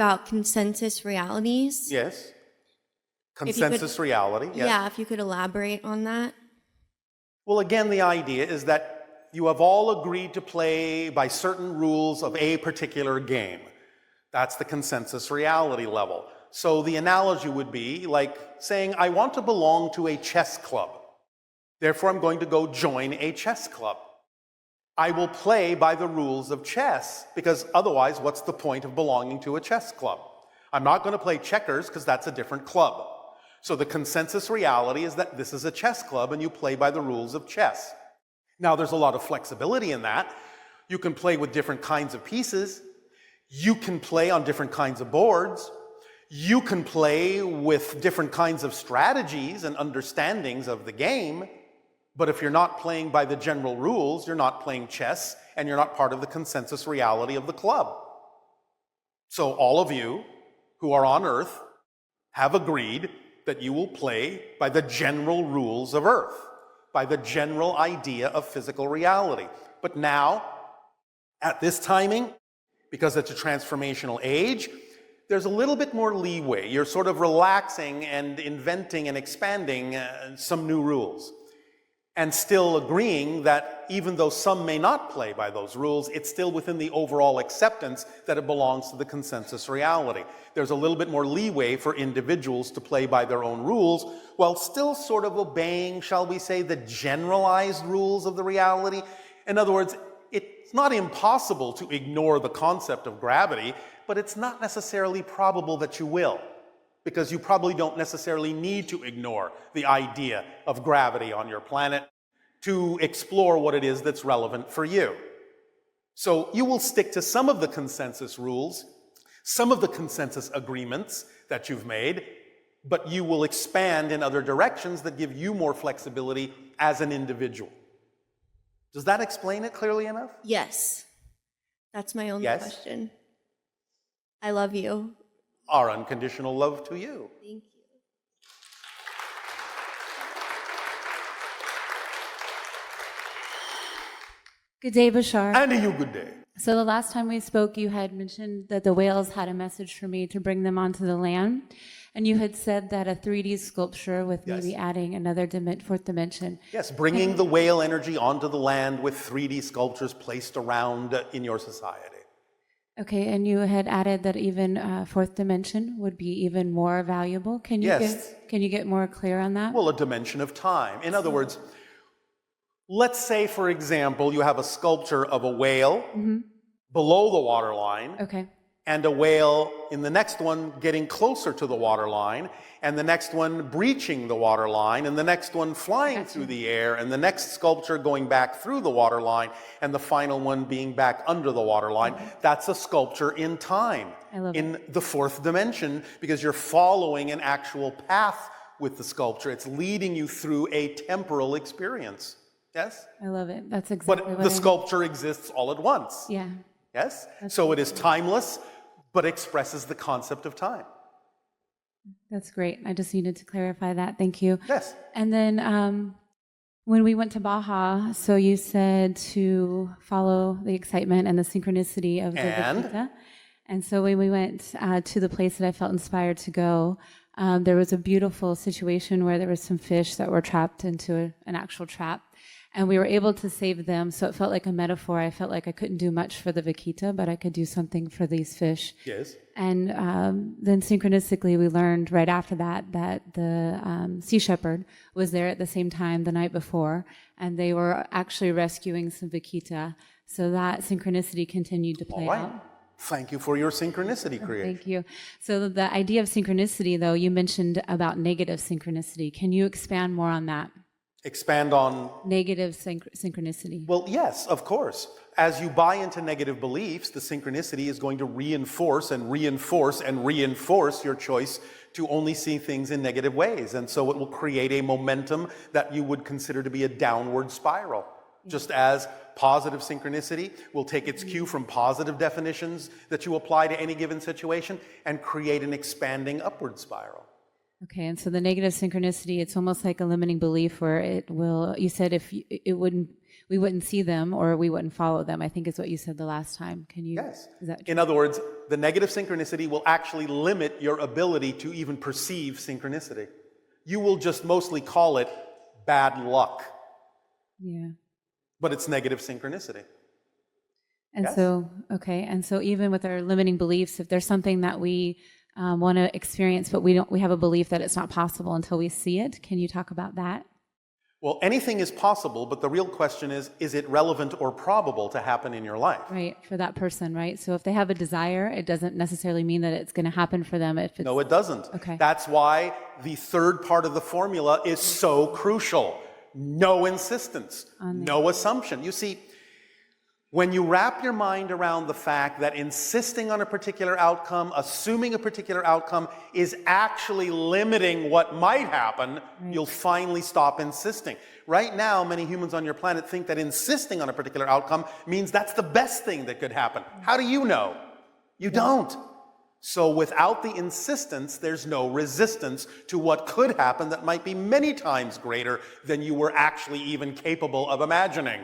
about consensus realities. Yes. Consensus reality. Yes. Yeah, if you could elaborate on that. Well, again, the idea is that you have all agreed to play by certain rules of a particular game. That's the consensus reality level. So the analogy would be like saying, I want to belong to a chess club. Therefore, I'm going to go join a chess club. I will play by the rules of chess, because otherwise, what's the point of belonging to a chess club? I'm not going to play checkers because that's a different club. So the consensus reality is that this is a chess club and you play by the rules of chess. Now, there's a lot of flexibility in that. You can play with different kinds of pieces. You can play on different kinds of boards. You can play with different kinds of strategies and understandings of the game. But if you're not playing by the general rules, you're not playing chess and you're not part of the consensus reality of the club. So all of you who are on Earth have agreed that you will play by the general rules of Earth, by the general idea of physical reality. But now, at this timing, because it's a transformational age, there's a little bit more leeway. You're sort of relaxing and inventing and expanding some new rules, and still agreeing that even though some may not play by those rules, it's still within the overall acceptance that it belongs to the consensus reality. There's a little bit more leeway for individuals to play by their own rules while still sort of obeying, shall we say, the generalized rules of the reality. In other words, it's not impossible to ignore the concept of gravity, but it's not necessarily probable that you will, because you probably don't necessarily need to ignore the idea of gravity on your planet to explore what it is that's relevant for you. So you will stick to some of the consensus rules, some of the consensus agreements that you've made, but you will expand in other directions that give you more flexibility as an individual. Does that explain it clearly enough? Yes. That's my only question. I love you. Our unconditional love to you. Thank you. Good day, Bashar. And to you, good day. So the last time we spoke, you had mentioned that the whales had a message for me to bring them onto the land. And you had said that a 3D sculpture with maybe adding another fourth dimension. Yes, bringing the whale energy onto the land with 3D sculptures placed around in your society. Okay, and you had added that even fourth dimension would be even more valuable. Can you get more clear on that? Well, a dimension of time. In other words, let's say, for example, you have a sculpture of a whale below the waterline. Okay. And a whale in the next one getting closer to the waterline, and the next one breaching the waterline, and the next one flying through the air, and the next sculpture going back through the waterline, and the final one being back under the waterline. That's a sculpture in time, in the fourth dimension, because you're following an actual path with the sculpture. It's leading you through a temporal experience. Yes? I love it. That's exactly what But the sculpture exists all at once. Yeah. Yes? So it is timeless, but expresses the concept of time. That's great. I just needed to clarify that. Thank you. Yes. And then when we went to Baja, so you said to follow the excitement and the synchronicity of the Vaquita. And so when we went to the place that I felt inspired to go, there was a beautiful situation where there was some fish that were trapped into an actual trap. And we were able to save them, so it felt like a metaphor. I felt like I couldn't do much for the vaquita, but I could do something for these fish. Yes. And then synchronistically, we learned right after that that the sea shepherd was there at the same time the night before, and they were actually rescuing some vaquita. So that synchronicity continued to play out. Thank you for your synchronicity creation. Thank you. So the idea of synchronicity, though, you mentioned about negative synchronicity. Can you expand more on that? Expand on negative synchronicity. Well, yes, of course. As you buy into negative beliefs, the synchronicity is going to reinforce and reinforce and reinforce your choice to only see things in negative ways. And so it will create a momentum that you would consider to be a downward spiral. Just as positive synchronicity will take its cue from positive definitions that you apply to any given situation and create an expanding upward spiral. Okay, and so the negative synchronicity, it's almost like a limiting belief where it will, you said if it wouldn't we wouldn't see them or we wouldn't follow them, I think is what you said the last time. Can you? Yes. Is that In other words, the negative synchronicity will actually limit your ability to even perceive synchronicity. You will just mostly call it bad luck. Yeah. But it's negative synchronicity. And Yes? so, okay. And so even with our limiting beliefs, if there's something that we want to experience, but we have a belief that it's not possible until we see it, can you talk about that? Well, anything is possible, but the real question is it relevant or probable to happen in your life? Right, for that person, right? So if they have a desire, it doesn't necessarily mean that it's going to happen for them. If it's, No, it doesn't. Okay. That's why the third part of the formula is so crucial. No insistence, no assumption. You see, when you wrap your mind around the fact that insisting on a particular outcome, assuming a particular outcome is actually limiting what might happen, you'll finally stop insisting. Right now, many humans on your planet think that insisting on a particular outcome means that's the best thing that could happen. How do you know? You don't. So without the insistence, there's no resistance to what could happen that might be many times greater than you were actually even capable of imagining.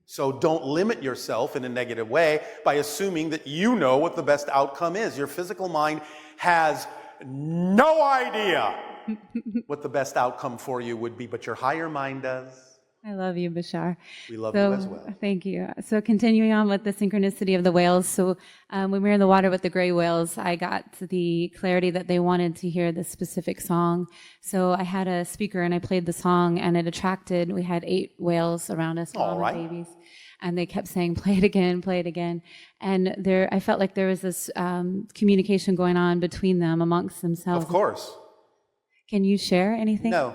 So don't limit yourself in a negative way by assuming that you know what the best outcome is. Your physical mind has no idea what the best outcome for you would be, but your higher mind does. I love you, Bashar. We love you as well. Thank you. So continuing on with the synchronicity of the whales. So when we were in the water with the gray whales, I got the clarity that they wanted to hear this specific song. So I had a speaker and I played the song and it attracted, we had 8 whales around us, all the babies. And they kept saying, play it again, play it again. And I felt like there was this communication going on between them, amongst themselves. Of course. Can you share anything? No,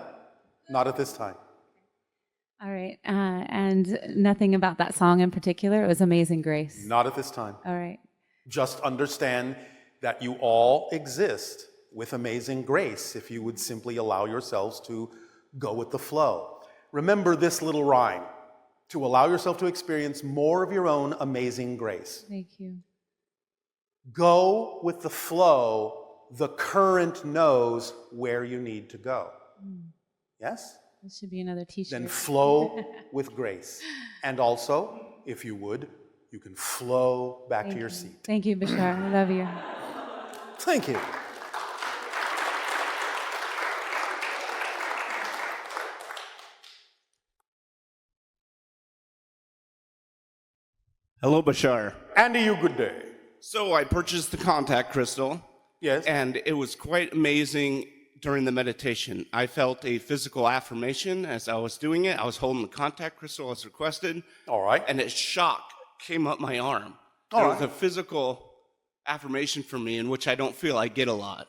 not at this time. All right. And nothing about that song in particular? It was Amazing Grace. Not at this time. All right. Just understand that you all exist with amazing grace if you would simply allow yourselves to go with the flow. Remember this little rhyme, to allow yourself to experience more of your own amazing grace. Thank you. Go with the flow. The current knows where you need to go. Yes? This should be another t-shirt. Then flow with grace. And also, if you would, you can flow back to your seat. Thank you, Bashar. I love you. Thank you. Hello, Bashar. Andy, you good day. So I purchased the contact crystal. Yes. And it was quite amazing during the meditation. I felt a physical affirmation as I was doing it. I was holding the contact crystal as requested. All right. And a shock came up my arm. There was a physical affirmation for me in which I don't feel I get a lot.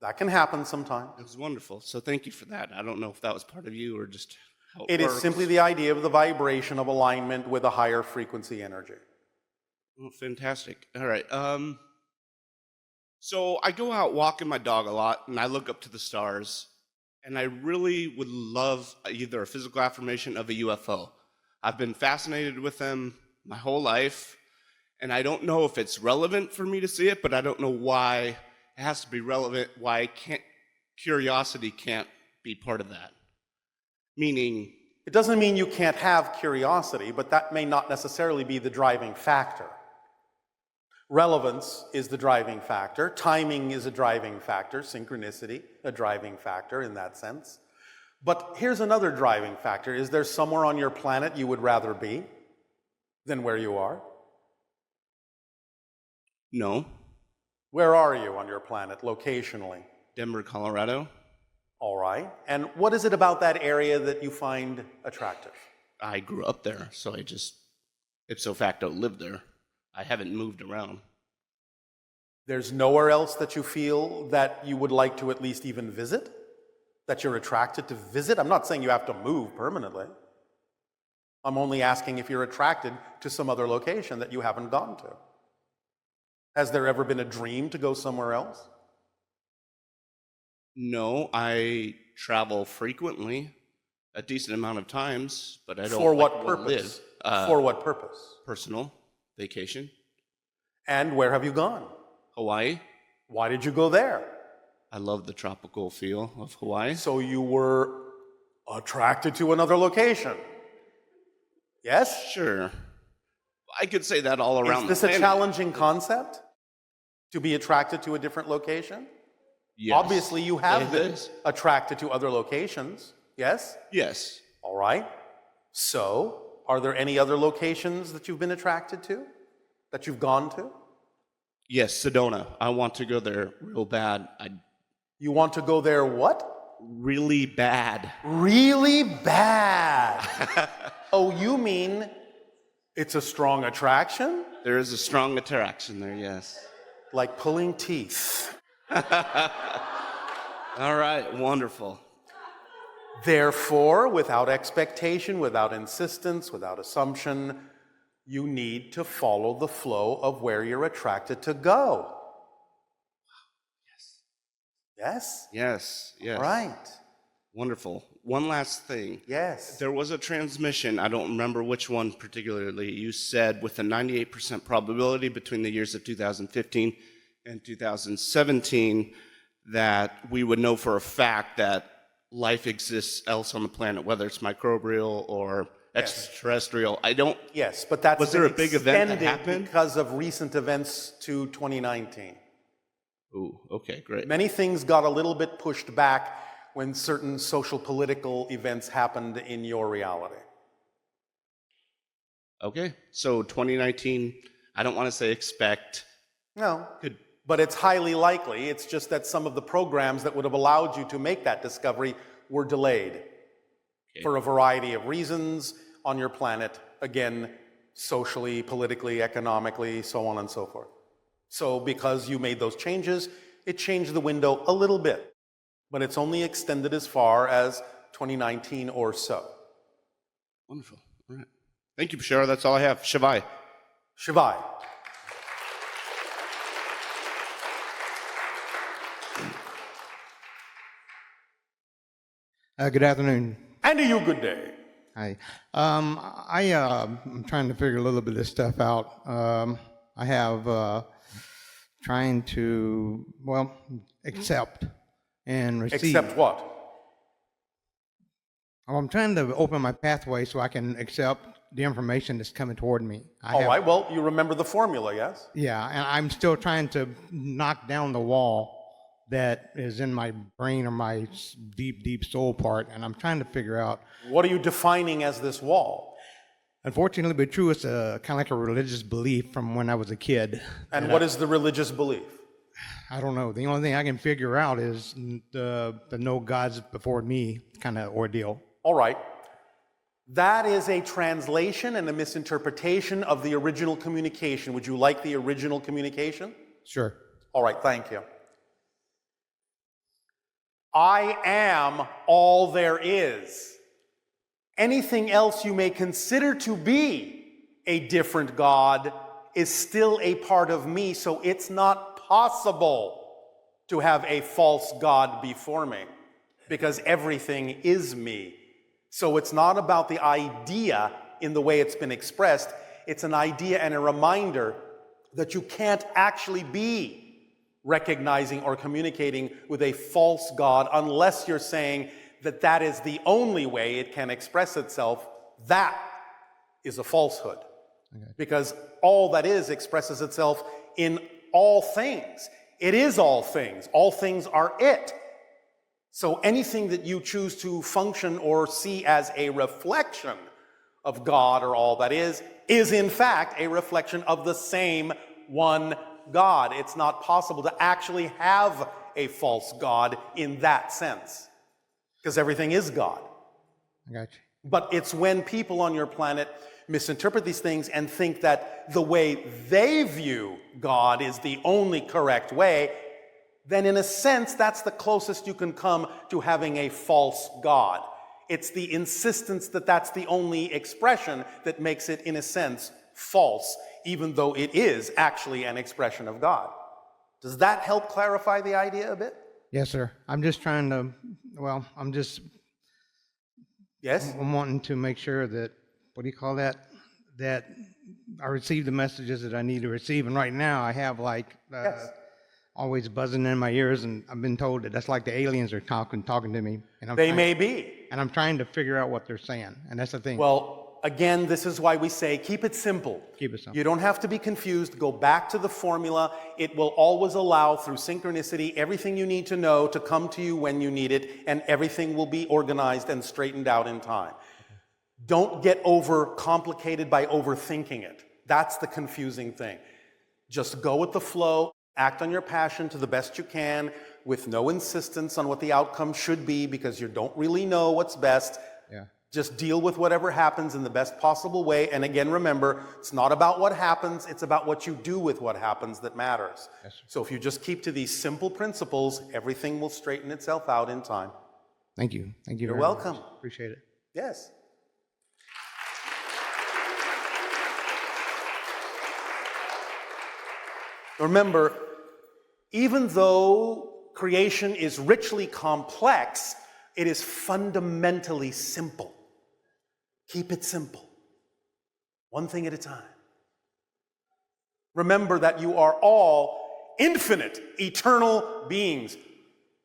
That can happen sometimes. It was wonderful. So thank you for that. I don't know if that was part of you or just how It works. is simply the idea of the vibration of alignment with a higher frequency energy. Oh, fantastic. All right. So I go out walking my dog a lot, and I look up to the stars, and I really would love either a physical affirmation of a UFO. I've been fascinated with them my whole life, and I don't know if it's relevant for me to see it, but I don't know why it has to be relevant, why curiosity can't be part of that. Meaning, It doesn't mean you can't have curiosity, but that may not necessarily be the driving factor. Relevance is the driving factor. Timing is a driving factor. Synchronicity, a driving factor in that sense. But here's another driving factor. Is there somewhere on your planet you would rather be than where you are? no, Where are you on your planet, locationally? Denver, Colorado. All right. And what is it about that area that you find attractive? I grew up there, so I just ipso facto live there. I haven't moved around. There's nowhere else that you feel that you would like to at least even visit? That you're attracted to visit? I'm not saying you have to move permanently. I'm only asking if you're attracted to some other location that you haven't gone to. Has there ever been a dream to go somewhere else? No, I travel frequently, a decent amount of times, but I don't For like what to purpose? live. For what purpose? Personal vacation. And where have you gone? Hawaii. Why did you go there? I love the tropical feel of Hawaii. So you were attracted to another location. Yes? Sure. I could say that all around Is this the a planet. challenging concept? To be attracted to a different location? Yes. Obviously, you have It been is. attracted to other locations. Yes? Yes. All right. So, are there any other locations that you've been attracted to? That you've gone to? Yes, Sedona. I want to go there real bad. You want to go there what? Really bad. Really bad. Oh, you mean it's a strong attraction? There is a strong attraction there, yes. Like pulling teeth. All right, wonderful. Therefore, without expectation, without insistence, without assumption, you need to follow the flow of where you're attracted to go. Yes? Yes, yes. Right. Wonderful. One last thing. Yes. There was a transmission, I don't remember which one particularly, you said with a 98% probability between the years of 2015 and 2017 that we would know for a fact that life exists else on the planet, whether it's microbial or extraterrestrial. I don't... Yes, but that's was there a big event that extended happened? because of recent events to 2019. Ooh, okay, great. Many things got a little bit pushed back when certain social political events happened in your reality. Okay, so 2019, I don't want to say expect. No, Could, but it's highly likely. It's just that some of the programs that would have allowed you to make that discovery were delayed for a variety of reasons on your planet, again, socially, politically, economically, so on and so forth. So because you made those changes, it changed the window a little bit, but it's only extended as far as 2019 or so. wonderful. All right. Thank you, Bashar. That's all I have. Shavai. Shivai. Good afternoon. And to you, good day. Hi. I'm trying to figure a little bit of this stuff out. I have trying to, well, accept and receive. Accept what? Well, I'm trying to open my pathway so I can accept the information that's coming toward me. All right, well, you remember the formula, yes? Yeah, and I'm still trying to knock down the wall that is in my brain or my deep, deep soul part, and I'm trying to figure out. What are you defining as this wall? Unfortunately, but true, it's kind of like a religious belief from when I was a kid. And what is the religious belief? I don't know. The only thing I can figure out is the no gods before me kind of ordeal. All right. That is a translation and a misinterpretation of the original communication. Would you like the original communication? Sure. All right, thank you. I am all there is. Anything else you may consider to be a different God is still a part of me, so it's not possible to have a false God before me, because everything is me. So it's not about the idea in the way it's been expressed, it's an idea and a reminder that you can't actually be recognizing or communicating with a false God unless you're saying that that is the only way it can express itself. That is a falsehood. Okay. Because all that is expresses itself in all things. It is all things. All things are it. So anything that you choose to function or see as a reflection of God or all that is in fact a reflection of the same one God. It's not possible to actually have a false God in that sense, because everything is God. I got you. But it's when people on your planet misinterpret these things and think that the way they view God is the only correct way, then in a sense, that's the closest you can come to having a false God. It's the insistence that that's the only expression that makes it, in a sense, false, even though it is actually an expression of God. Does that help clarify the idea a bit? Yes, sir. I'm just trying to, well, Yes? I'm wanting to make sure that, what do you call that? That I receive the messages that I need to receive. And right now I have like, always buzzing in my ears, and I've been told that that's like the aliens are talking to me. And They may be. And I'm trying to figure out what they're saying, and that's the thing. Well, again, this is why we say keep it simple. Keep it simple. You don't have to be confused. Go back to the formula. It will always allow, through synchronicity, everything you need to know to come to you when you need it, and everything will be organized and straightened out in time. Don't get overcomplicated by overthinking it. That's the confusing thing. Just go with the flow, act on your passion to the best you can, with no insistence on what the outcome should be, because you don't really know what's best. Yeah. Just deal with whatever happens in the best possible way. And again, remember, it's not about what happens, it's about what you do with what happens that matters. Yes, sir. So if you just keep to these simple principles, everything will straighten itself out in time. Thank you. Thank you. You're very welcome. much. Appreciate it. Yes. Remember, even though creation is richly complex, it is fundamentally simple. Keep it simple. One thing at a time. Remember that you are all infinite, eternal beings.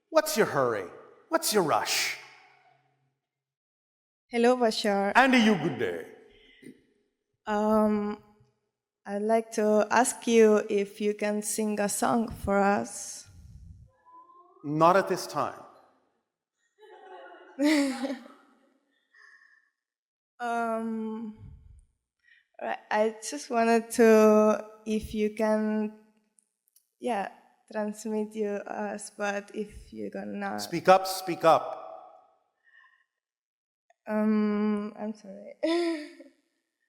What's your hurry? What's your rush? Hello, Bashar. And you good day. I'd like to ask you if you can sing a song for us. Not at this time. I just wanted to, if you can, transmit you us, but if you're gonna... Speak up, speak up. I'm sorry.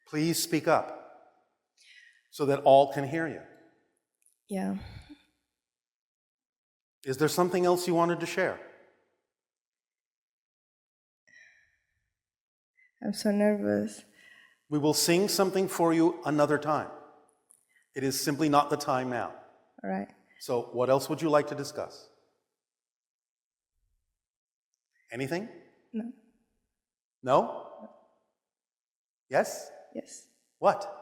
Please speak up so that all can hear you. Yeah. Is there something else you wanted to share? I'm so nervous. We will sing something for you another time. It is simply not the time now. All right. So what else would you like to discuss? Anything? No. No? Yes? Yes. What?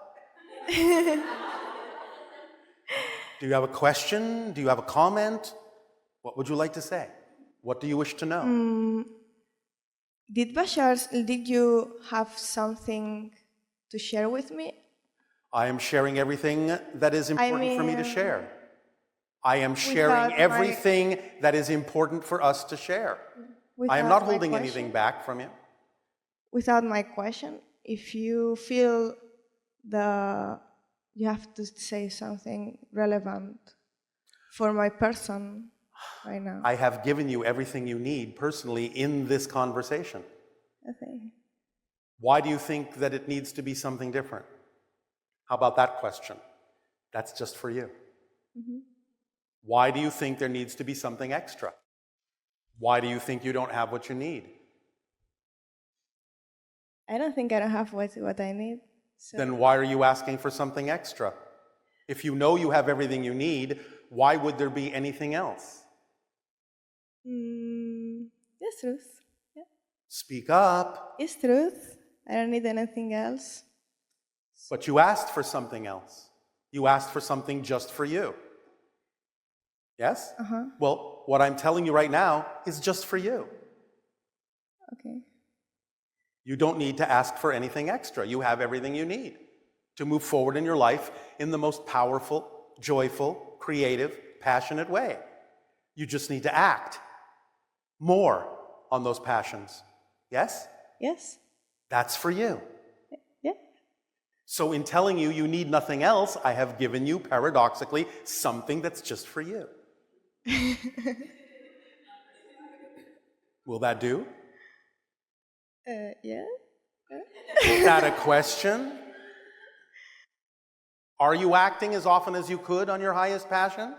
Do you have a question? Do you have a comment? What would you like to say? What do you wish to know? Did you have something to share with me? I am sharing everything that is important for me to share. I am sharing without everything that is important for us to share. I am not holding anything back from you. Without my question, if you feel you have to say something relevant for my person right now. I have given you everything you need personally in this conversation. Okay. Why do you think that it needs to be something different? How about that question? That's just for you. Mm-hmm. Why do you think there needs to be something extra? Why do you think you don't have what you need? I don't think I don't have what I need. So. Then why are you asking for something extra? If you know you have everything you need, why would there be anything else? It's truth. Yeah. Speak up. It's truth. I don't need anything else. But you asked for something else. You asked for something just for you. Yes? Uh-huh. Well, what I'm telling you right now is just for you. Okay. You don't need to ask for anything extra. You have everything you need to move forward in your life in the most powerful, joyful, creative, passionate way. You just need to act more on those passions. Yes? Yes. That's for you. Yeah. So in telling you you need nothing else, I have given you, paradoxically, something that's just for you. Will that do? Yeah. Is that a question? Are you acting as often as you could on your highest passion?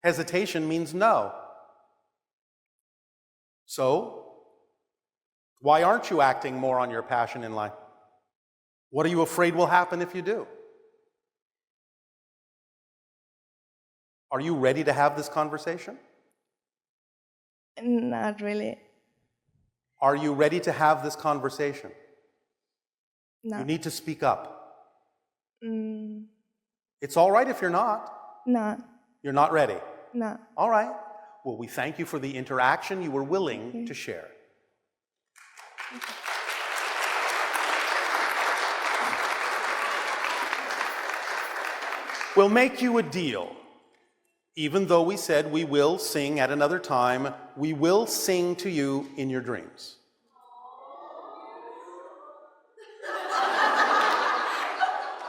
Hesitation means no. So, why aren't you acting more on your passion in life? What are you afraid will happen if you do? Are you ready to have this conversation? Not really. Are you ready to have this conversation? No. You need to speak up. It's all right if you're not. No. You're not ready. No. All right. Well, we thank you for the interaction you were willing to share. We'll make you a deal. Even though we said we will sing at another time, we will sing to you in your dreams.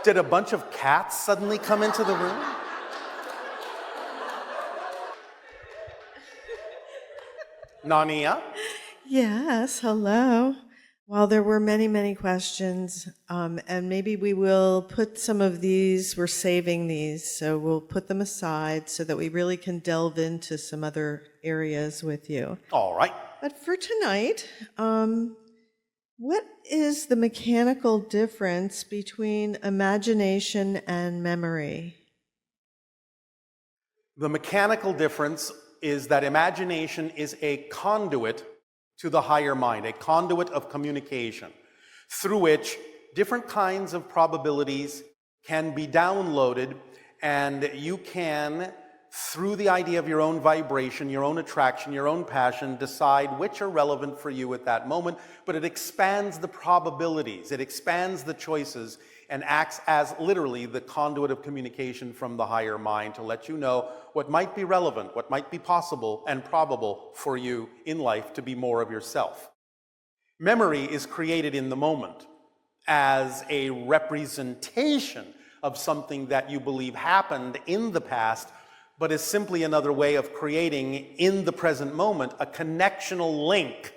Did a bunch of cats suddenly come into the room? Nania? Yes, hello. Well, there were many, many questions, and maybe we will put some of these, we're saving these, so we'll put them aside so that we really can delve into some other areas with you. All right. But for tonight, what is the mechanical difference between imagination and memory? The mechanical difference is that imagination is a conduit to the higher mind, a conduit of communication, through which different kinds of probabilities can be downloaded, and you can, through the idea of your own vibration, your own attraction, your own passion, decide which are relevant for you at that moment, but it expands the probabilities, it expands the choices, and acts as literally the conduit of communication from the higher mind to let you know what might be relevant, what might be possible and probable for you in life to be more of yourself. Memory is created in the moment as a representation of something that you believe happened in the past, but is simply another way of creating in the present moment a connectional link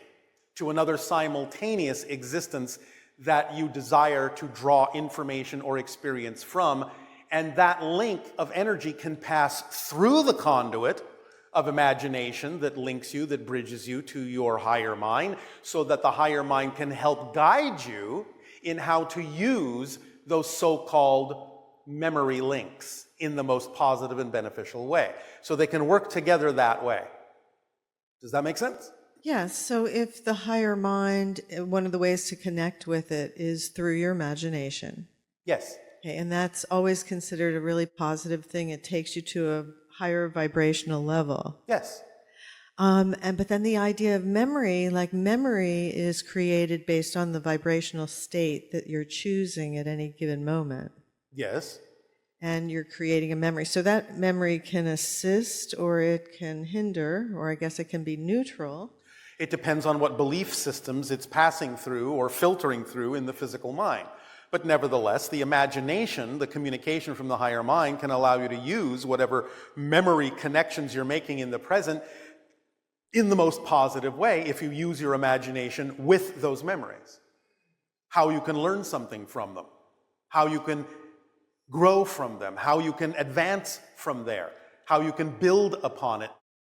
to another simultaneous existence that you desire to draw information or experience from, and that link of energy can pass through the conduit of imagination that links you, that bridges you to your higher mind, so that the higher mind can help guide you in how to use those so-called memory links in the most positive and beneficial way. So they can work together that way. Does that make sense? Yes, so if the higher mind, one of the ways to connect with it is through your imagination. Yes. Okay, and that's always considered a really positive thing. It takes you to a higher vibrational level. Yes. But then the idea of memory, like memory is created based on the vibrational state that you're choosing at any given moment. Yes. And you're creating a memory. So that memory can assist or it can hinder, or I guess it can be neutral. It depends on what belief systems it's passing through or filtering through in the physical mind. But nevertheless, the imagination, the communication from the higher mind, can allow you to use whatever memory connections you're making in the present in the most positive way if you use your imagination with those memories. How you can learn something from them, how you can grow from them, how you can advance from there, how you can build upon it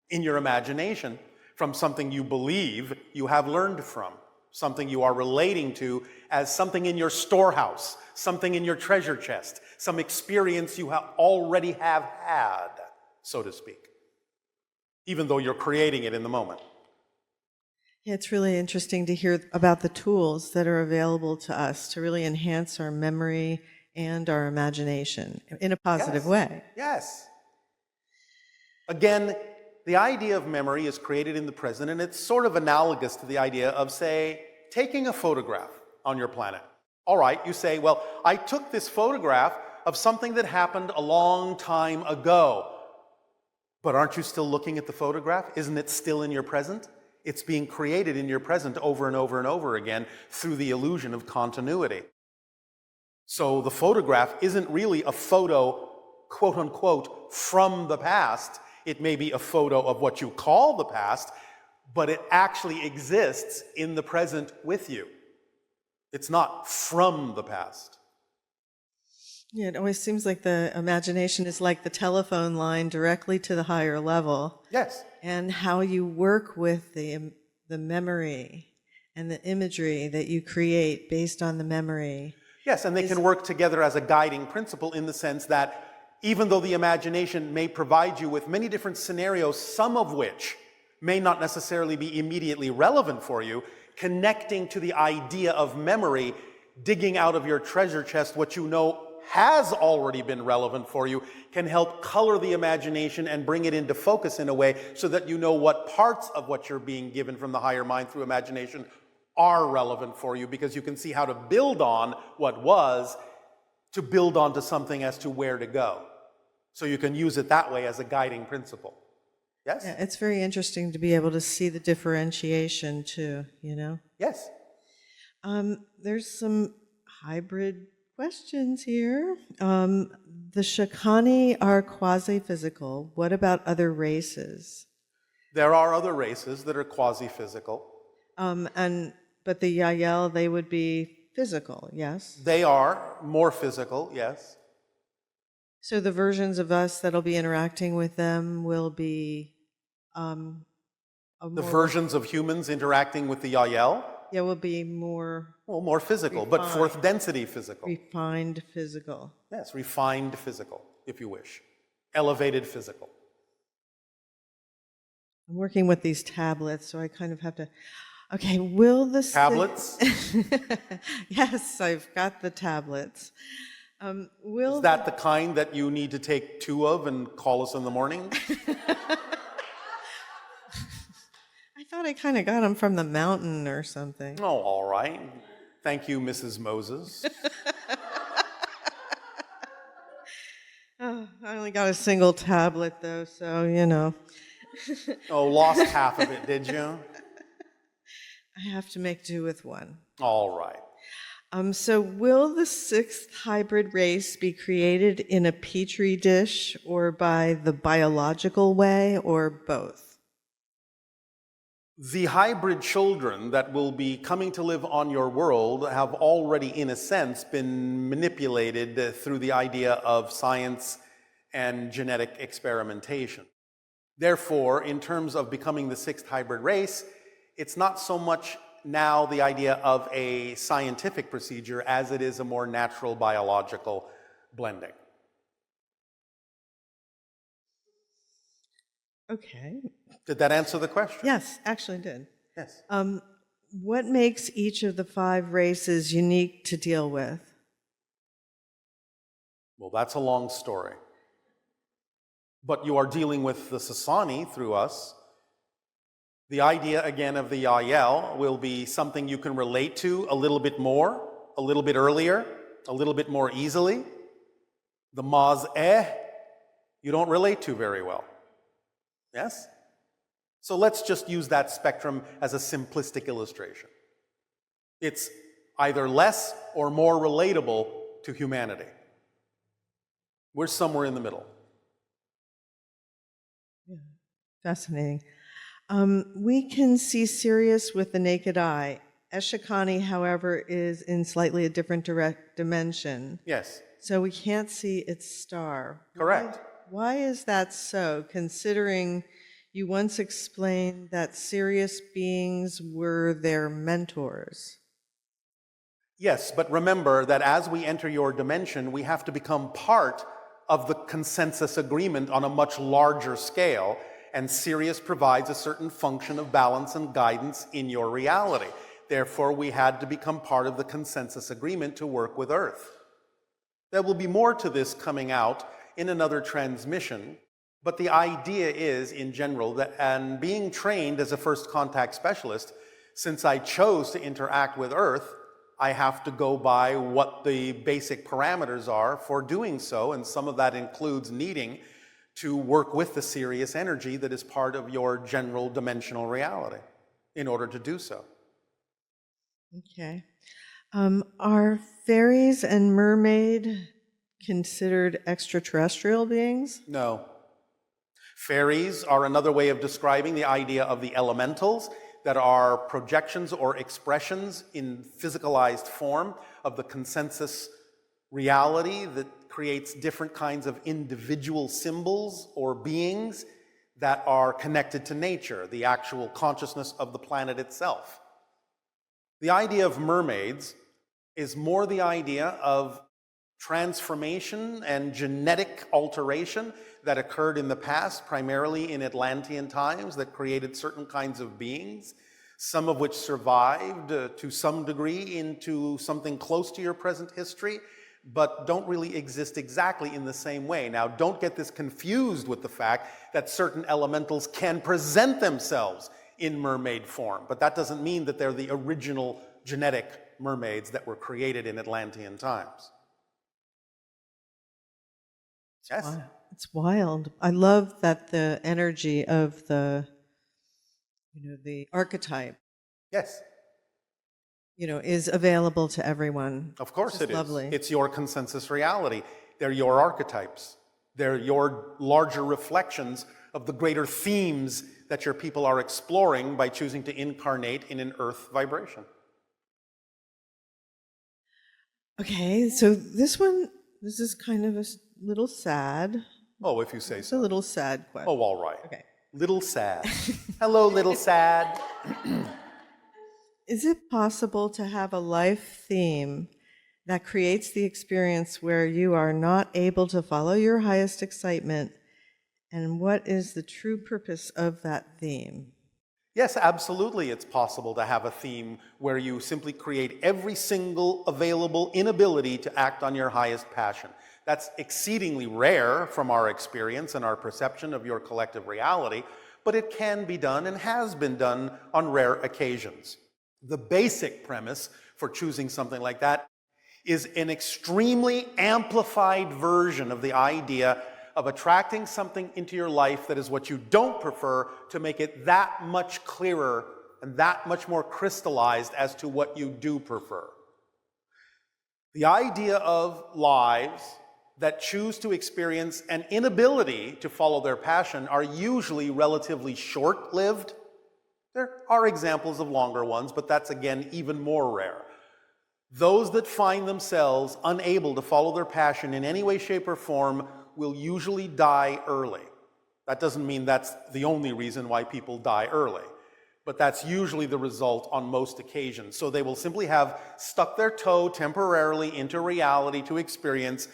in your imagination from something you believe you have learned from, something you are relating to as something in your storehouse, something in your treasure chest, some experience you already have had, so to speak, even though you're creating it in the moment. Yeah, it's really interesting to hear about the tools that are available to us to really enhance our memory and our imagination in a positive way. Yes. Again, the idea of memory is created in the present, and it's sort of analogous to the idea of, say, taking a photograph on your planet. All right, you say, well, I took this photograph of something that happened a long time ago. But aren't you still looking at the photograph? Isn't it still in your present? It's being created in your present over and over and over again through the illusion of continuity. So the photograph isn't really a photo, quote unquote, from the past. It may be a photo of what you call the past, but it actually exists in the present with you. It's not from the past. Yeah, it always seems like the imagination is like the telephone line directly to the higher level. Yes. And how you work with the memory and the imagery that you create based on the memory. Yes, and they can work together as a guiding principle in the sense that even though the imagination may provide you with many different scenarios, some of which may not necessarily be immediately relevant for you, connecting to the idea of memory, digging out of your treasure chest what you know has already been relevant for you, can help color the imagination and bring it into focus in a way so that you know what parts of what you're being given from the higher mind through imagination are relevant for you, because you can see how to build on what was to build onto something as to where to go. So you can use it that way as a guiding principle. Yes? Yeah, it's very interesting to be able to see the differentiation too, you know? Yes. There's some hybrid questions here. The Shakani are quasi-physical. What about other races? There are other races that are quasi-physical. But the Yael, they would be physical, yes? They are more physical, yes. So the versions of us that'll be interacting with them will be The versions of humans interacting with the Yael, yeah, will be more well, more physical, but refined. fourth density physical. Refined physical. Yes, refined physical, if you wish. Elevated physical. I'm working with these tablets, so I kind of have to. Okay, will the Tablets? Yes, I've got the tablets. Is that the kind that you need to take 2 of and call us in the morning? I thought I kind of got them from the mountain or something. Oh, all right. Thank you, Mrs. Moses. Oh, I only got a single tablet though, so you know. Oh, lost half of it, did you? I have to make do with one. All right. So will the 6th hybrid race be created in a petri dish or by the biological way or both? The hybrid children that will be coming to live on your world have already, in a sense, been manipulated through the idea of science and genetic experimentation. Therefore, in terms of becoming the 6th hybrid race, it's not so much now the idea of a scientific procedure as it is a more natural biological blending. Okay. Did that answer the question? Yes, actually did. Yes. What makes each of the 5 races unique to deal with? Well, that's a long story. But you are dealing with the Sasani through us. The idea, again, of the Yael will be something you can relate to a little bit more, a little bit earlier, a little bit more easily. The Maz-eh, you don't relate to very well. Yes? So let's just use that spectrum as a simplistic illustration. It's either less or more relatable to humanity. We're somewhere in the middle. Yeah. Fascinating. We can see Sirius with the naked eye. Eshakani, however, is in slightly a different dimension. Yes. So we can't see its star. Correct. Why is that so, considering you once explained that Sirius beings were their mentors? Yes, but remember that as we enter your dimension, we have to become part of the consensus agreement on a much larger scale, and Sirius provides a certain function of balance and guidance in your reality. Therefore, we had to become part of the consensus agreement to work with Earth. There will be more to this coming out in another transmission, but the idea is, in general, that and being trained as a first contact specialist, since I chose to interact with Earth, I have to go by what the basic parameters are for doing so, and some of that includes needing to work with the Sirius energy that is part of your general dimensional reality in order to do so. Okay. Are fairies and mermaid considered extraterrestrial beings? No. Fairies are another way of describing the idea of the elementals that are projections or expressions in physicalized form of the consensus reality that creates different kinds of individual symbols or beings that are connected to nature, the actual consciousness of the planet itself. The idea of mermaids is more the idea of transformation and genetic alteration that occurred in the past, primarily in Atlantean times, that created certain kinds of beings, some of which survived to some degree into something close to your present history, but don't really exist exactly in the same way. Now, don't get this confused with the fact that certain elementals can present themselves in mermaid form, but that doesn't mean that they're the original genetic mermaids that were created in Atlantean times. Yes? It's wild. I love that the energy of the, the archetype, Yes, is available to everyone. of course Which it is. lovely. It's your consensus reality. They're your archetypes. They're your larger reflections of the greater themes that your people are exploring by choosing to incarnate in an earth vibration. Okay, so this is kind of a little sad. Oh, if you say It's a so. little sad question. Oh, all right. Okay. Little sad. Hello, little sad. Is it possible to have a life theme that creates the experience where you are not able to follow your highest excitement? And what is the true purpose of that theme? Yes, absolutely, it's possible to have a theme where you simply create every single available inability to act on your highest passion. That's exceedingly rare from our experience and our perception of your collective reality, but it can be done and has been done on rare occasions. The basic premise for choosing something like that is an extremely amplified version of the idea of attracting something into your life that is what you don't prefer, to make it that much clearer and that much more crystallized as to what you do prefer. The idea of lives that choose to experience an inability to follow their passion are usually relatively short-lived. There are examples of longer ones, but that's again even more rare. Those that find themselves unable to follow their passion in any way, shape, or form will usually die early. That doesn't mean that's the only reason why people die early, but that's usually the result on most occasions. So they will simply have stuck their toe temporarily into reality to experience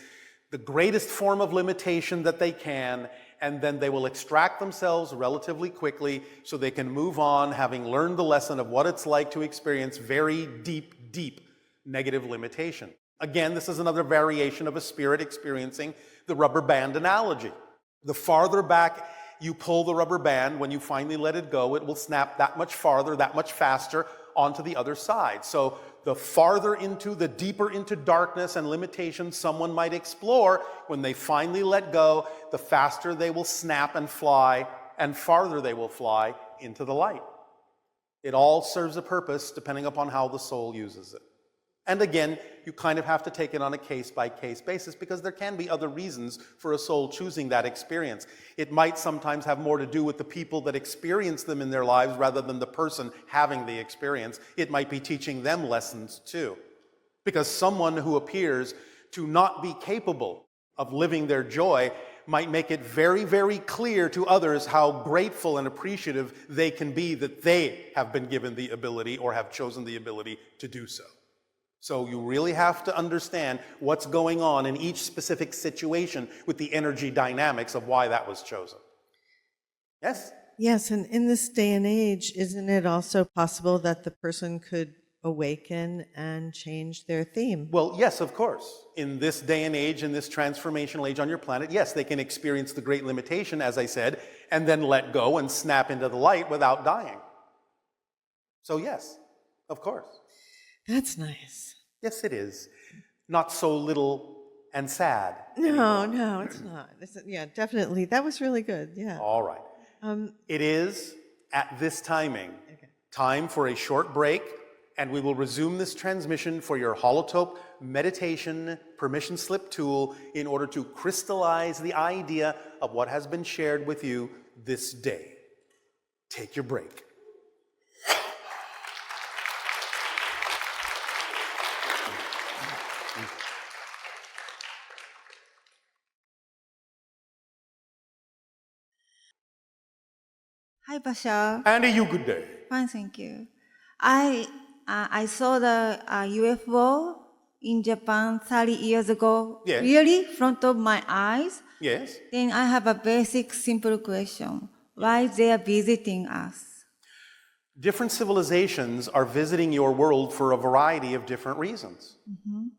the greatest form of limitation that they can, and then they will extract themselves relatively quickly so they can move on, having learned the lesson of what it's like to experience very deep, deep negative limitation. Again, this is another variation of a spirit experiencing the rubber band analogy. The farther back you pull the rubber band, when you finally let it go, it will snap that much farther, that much faster onto the other side. So the deeper into darkness and limitations someone might explore, when they finally let go, the faster they will snap and fly, and farther they will fly into the light. It all serves a purpose depending upon how the soul uses it. And again, you kind of have to take it on a case-by-case basis, because there can be other reasons for a soul choosing that experience. It might sometimes have more to do with the people that experience them in their lives rather than the person having the experience. It might be teaching them lessons too. Because someone who appears to not be capable of living their joy might make it very, very clear to others how grateful and appreciative they can be that they have been given the ability or have chosen the ability to do so. So you really have to understand what's going on in each specific situation with the energy dynamics of why that was chosen. Yes? Yes, and in this day and age, isn't it also possible that the person could awaken and change their theme? Well, yes, of course. In this day and age, in this transformational age on your planet, yes, they can experience the great limitation, as I said, and then let go and snap into the light without dying. So yes, of course. That's nice. Yes, it is. Not so little and sad. No, it's not. Yeah, definitely. That was really good. Yeah. All right. It is, at this timing, time for a short break, and we will resume this transmission for your holotope meditation permission slip tool in order to crystallize the idea of what has been shared with you this day. Take your break. Hi, Bashar. And you, good day. Fine, thank you. I saw the UFO in Japan 30 years ago. Yes. Really, front of my eyes. Yes? Then I have a basic, simple question. Why they are visiting us? Different civilizations are visiting your world for a variety of different reasons.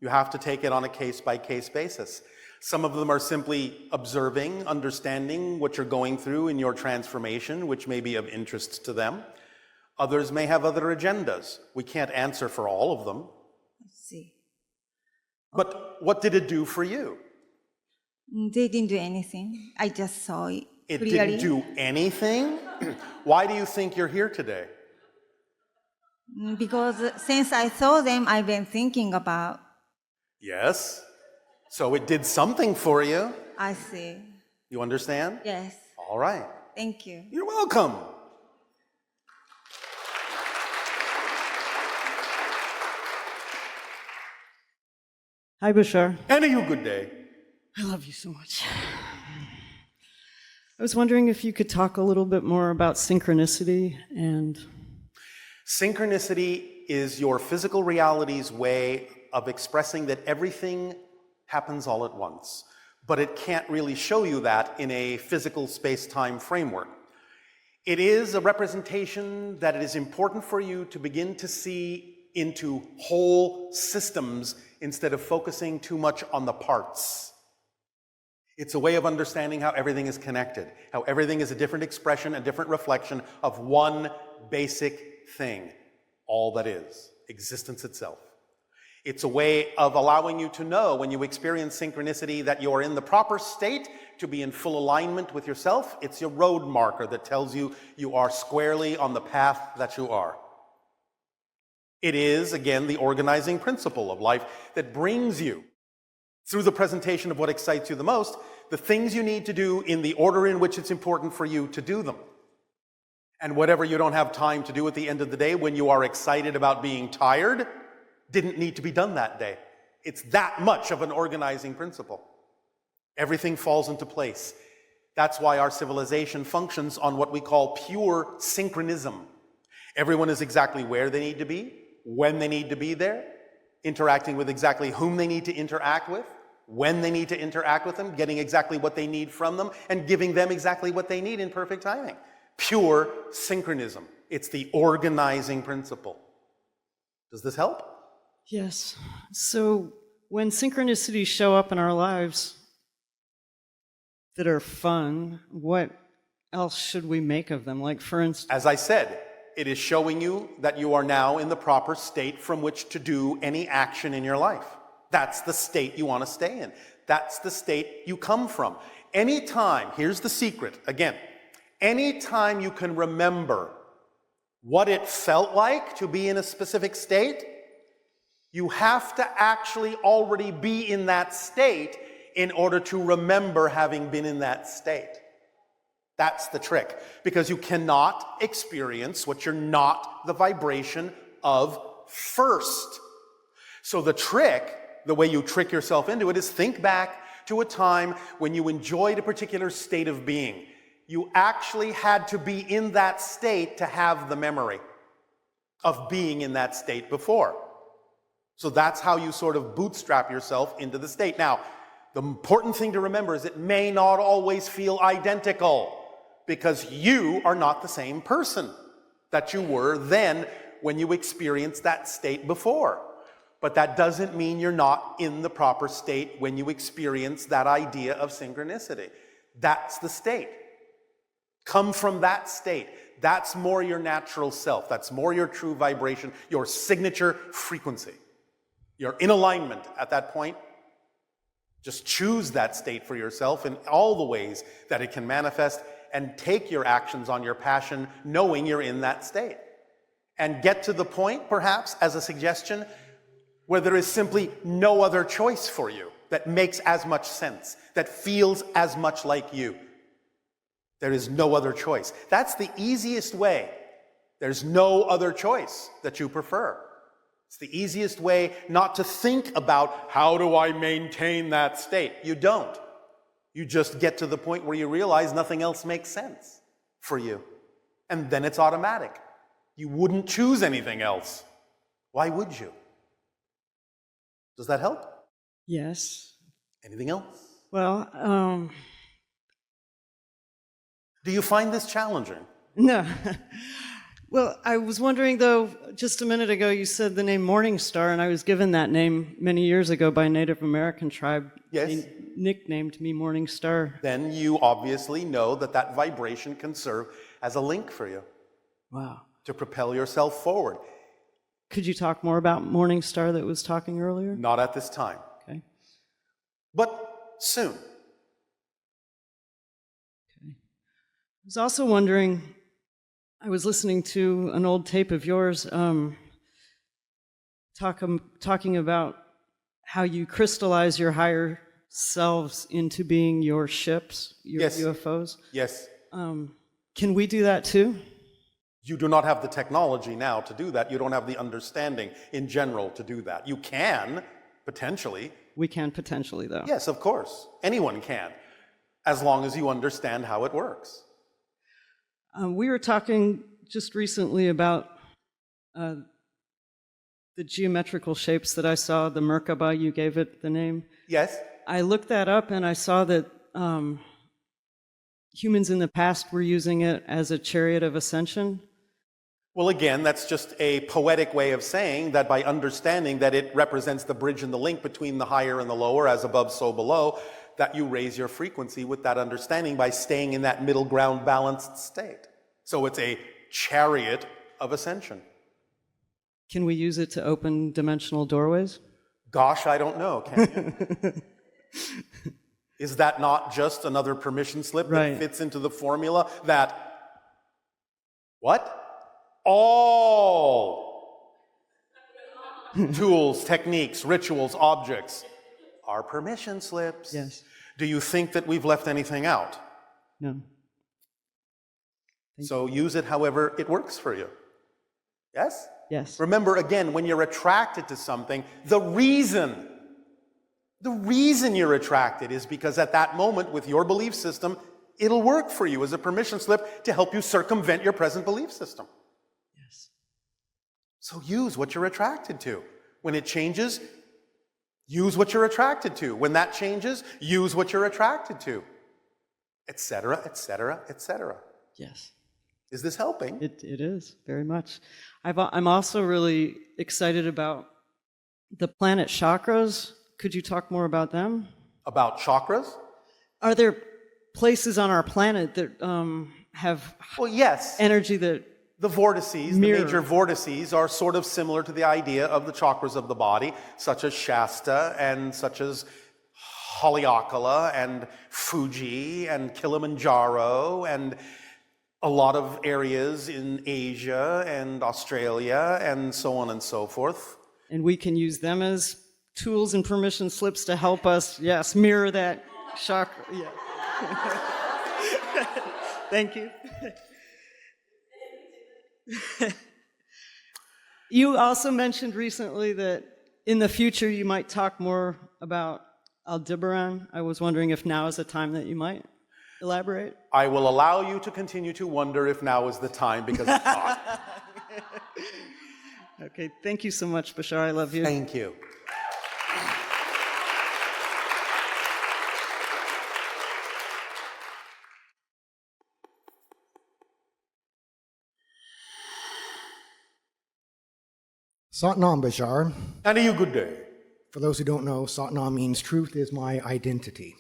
You have to take it on a case-by-case basis. Some of them are simply observing, understanding what you're going through in your transformation, which may be of interest to them. Others may have other agendas. We can't answer for all of them. Let's see. But what did it do for you? They didn't do anything. I just saw it It clearly. didn't do anything? Why do you think you're here today? Because since I saw them, I've been thinking about. Yes. So it did something for you. I see. You understand? Yes. All right. Thank you. You're welcome. Hi, Bashar. And you good day. I love you so much. I was wondering if you could talk a little bit more about synchronicity and... Synchronicity is your physical reality's way of expressing that everything happens all at once, but it can't really show you that in a physical space-time framework. It is a representation that it is important for you to begin to see into whole systems instead of focusing too much on the parts. It's a way of understanding how everything is connected, how everything is a different expression, a different reflection of one basic thing, all that is, existence itself. It's a way of allowing you to know when you experience synchronicity that you're in the proper state to be in full alignment with yourself. It's your road marker that tells you you are squarely on the path that you are. It is, again, the organizing principle of life that brings you, through the presentation of what excites you the most, the things you need to do in the order in which it's important for you to do them. And whatever you don't have time to do at the end of the day when you are excited about being tired, didn't need to be done that day. It's that much of an organizing principle. Everything falls into place. That's why our civilization functions on what we call pure synchronism. Everyone is exactly where they need to be, when they need to be there, interacting with exactly whom they need to interact with, when they need to interact with them, getting exactly what they need from them, and giving them exactly what they need in perfect timing. Pure synchronism. It's the organizing principle. Does this help? Yes. So when synchronicities show up in our lives that are fun, what else should we make of them? Like, for instance... As I said, it is showing you that you are now in the proper state from which to do any action in your life. That's the state you want to stay in. That's the state you come from. Anytime, here's the secret, again, anytime you can remember what it felt like to be in a specific state, you have to actually already be in that state in order to remember having been in that state. That's the trick, because you cannot experience what you're not the vibration of first. So the trick, the way you trick yourself into it, is think back to a time when you enjoyed a particular state of being. You actually had to be in that state to have the memory of being in that state before. So that's how you sort of bootstrap yourself into the state. Now, the important thing to remember is it may not always feel identical, because you are not the same person that you were then when you experienced that state before. But that doesn't mean you're not in the proper state when you experience that idea of synchronicity. That's the state. Come from that state. That's more your natural self. That's more your true vibration, your signature frequency. You're in alignment at that point. Just choose that state for yourself in all the ways that it can manifest, and take your actions on your passion knowing you're in that state. And get to the point, perhaps, as a suggestion, where there is simply no other choice for you that makes as much sense, that feels as much like you. There is no other choice. That's the easiest way. There's no other choice that you prefer. It's the easiest way not to think about, how do I maintain that state? You don't. You just get to the point where you realize nothing else makes sense for you. And then it's automatic. You wouldn't choose anything else. Why would you? Does that help? Yes. Anything else? Well, Do you find this challenging? no. Well, I was wondering, though, just a minute ago you said the name Morning Star, and I was given that name many years ago by a Native American tribe. Yes. They nicknamed me Morning Star. Then you obviously know that that vibration can serve as a link for you. Wow. To propel yourself forward. Could you talk more about Morning Star that was talking earlier? Not at this time. Okay. But soon. was also wondering, I was listening to an old tape of yours talking about how you crystallize your higher selves into being your ships, your Yes. UFOs. Yes. Can we do that too? You do not have the technology now to do that. You don't have the understanding in general to do that. You can, potentially. We can potentially, though. Yes, of course. Anyone can, as long as you understand how it works. We were talking just recently about the geometrical shapes that I saw, the Merkaba, you gave it the name. Yes. I looked that up and I saw that humans in the past were using it as a chariot of ascension. Well, again, that's just a poetic way of saying that by understanding that it represents the bridge and the link between the higher and the lower, as above, so below, that you raise your frequency with that understanding by staying in that middle ground balanced state. So it's a chariot of ascension. Can we use it to open dimensional doorways? Gosh, I don't know, can you? Is that not just another permission slip that fits into the formula that, what? All tools, techniques, rituals, objects are permission slips. Yes. Do you think that we've left anything out? No. So use it however it works for you. Yes? Yes. Remember, again, when you're attracted to something, the reason you're attracted is because at that moment, with your belief system, it'll work for you as a permission slip to help you circumvent your present belief system. Yes. So use what you're attracted to. When it changes, use what you're attracted to. When that changes, use what you're attracted to, etc., etc., etc. Yes. Is this helping? It is, very much. I'm also really excited about the planet chakras. Could you talk more about them? About chakras? Are there places on our planet that have yes. energy that the vortices, mirror? The major vortices are sort of similar to the idea of the chakras of the body, such as Shasta and such as Haleakala and Fuji and Kilimanjaro and a lot of areas in Asia and Australia and so on and so forth. And we can use them as tools and permission slips to help us, yes, mirror that chakra. Yeah. Thank you. You also mentioned recently that in the future you might talk more about Aldebaran. I was wondering if now is a time that you might elaborate. I will allow you to continue to wonder if now is the time, because it's not. Okay, thank you so much, Bashar. I love you. Thank you. Satnam, Bashar. And you good day. For those who don't know, Satnam means truth is my identity.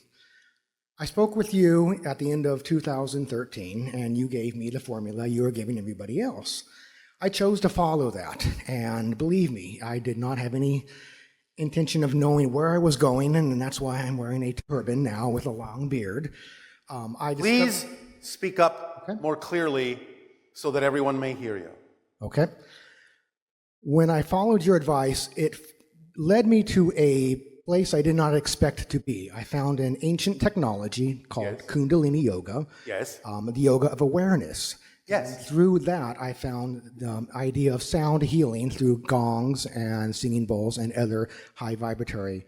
I spoke with you at the end of 2013, and you gave me the formula you are giving everybody else. I chose to follow that, and believe me, I did not have any intention of knowing where I was going, and that's why I'm wearing a turban now with a long beard. Please speak up more clearly so that everyone may hear you. Okay. When I followed your advice, it led me to a place I did not expect to be. I found an ancient technology called Kundalini Yoga, the yoga of awareness. Yes. And through that, I found the idea of sound healing through gongs and singing bowls and other high vibratory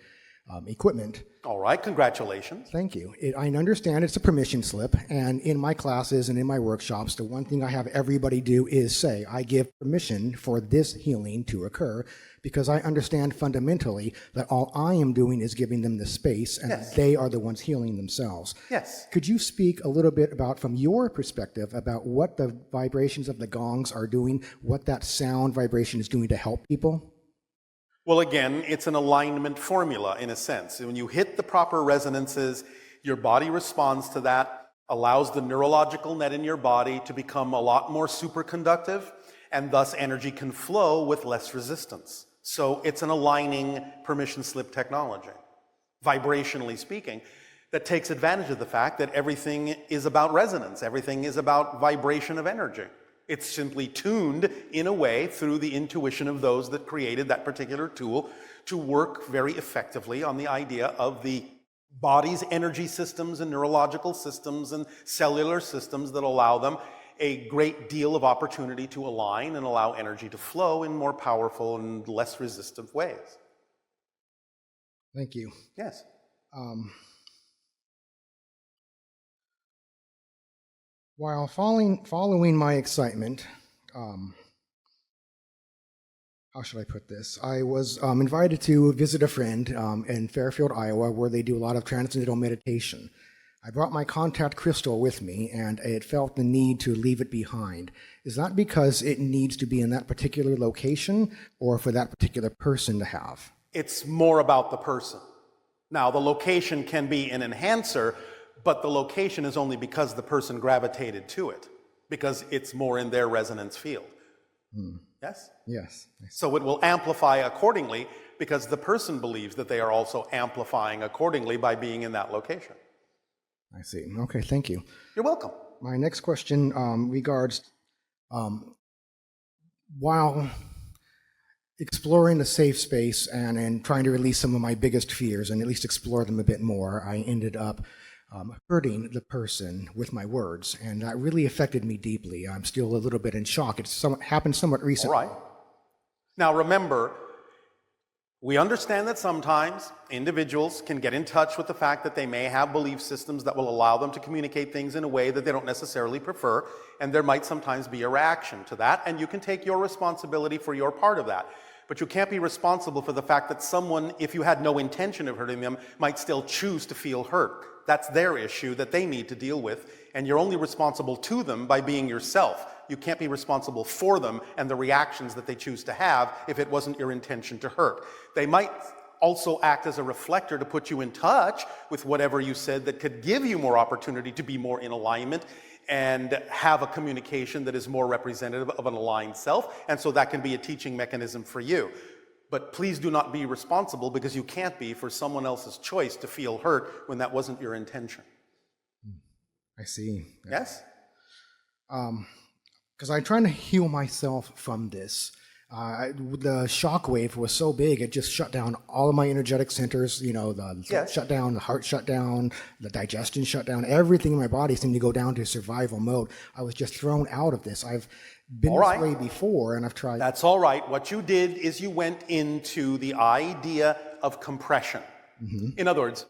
equipment. All right, congratulations. Thank you. I understand it's a permission slip, and in my classes and in my workshops, the one thing I have everybody do is say, I give permission for this healing to occur, because I understand fundamentally that all I am doing is giving them the space, and they are the ones healing themselves. Yes. Could you speak a little bit about, from your perspective, about what the vibrations of the gongs are doing, what that sound vibration is doing to help people? Well, again, it's an alignment formula in a sense. When you hit the proper resonances, your body responds to that, allows the neurological net in your body to become a lot more superconductive, and thus energy can flow with less resistance. So it's an aligning permission slip technology, vibrationally speaking. that takes advantage of the fact that everything is about resonance, everything is about vibration of energy. It's simply tuned in a way through the intuition of those that created that particular tool to work very effectively on the idea of the body's energy systems and neurological systems and cellular systems that allow them a great deal of opportunity to align and allow energy to flow in more powerful and less resistive ways. Thank you. Yes. While following my excitement, how should I put this? I was invited to visit a friend in Fairfield, Iowa, where they do a lot of transcendental meditation. I brought my contact crystal with me, and it felt the need to leave it behind. Is that because it needs to be in that particular location, or for that particular person to have? It's more about the person. Now, the location can be an enhancer, but the location is only because the person gravitated to it, because it's more in their resonance field. Yes? Yes. So it will amplify accordingly because the person believes that they are also amplifying accordingly by being in that location. I see. Okay, thank you. You're welcome. My next question regards, while exploring the safe space and trying to release some of my biggest fears and at least explore them a bit more, I ended up hurting the person with my words, and that really affected me deeply. I'm still a little bit in shock. It happened somewhat recently. All right. Now remember, we understand that sometimes individuals can get in touch with the fact that they may have belief systems that will allow them to communicate things in a way that they don't necessarily prefer, and there might sometimes be a reaction to that, and you can take your responsibility for your part of that. But you can't be responsible for the fact that someone, if you had no intention of hurting them, might still choose to feel hurt. That's their issue that they need to deal with, and you're only responsible to them by being yourself. You can't be responsible for them and the reactions that they choose to have if it wasn't your intention to hurt. They might also act as a reflector to put you in touch with whatever you said that could give you more opportunity to be more in alignment and have a communication that is more representative of an aligned self, and so that can be a teaching mechanism for you. But please do not be responsible, because you can't be, for someone else's choice to feel hurt when that wasn't your intention. I see. Yes? Because I'm trying to heal myself from this. The shock wave was so big, it just shut down all of my energetic centers, the shut down, the heart shut down, the digestion shut down, everything in my body seemed to go down to survival mode. I was just thrown out of this. I've been this way before, and I've tried. That's all right. What you did is you went into the idea of compression. In other words,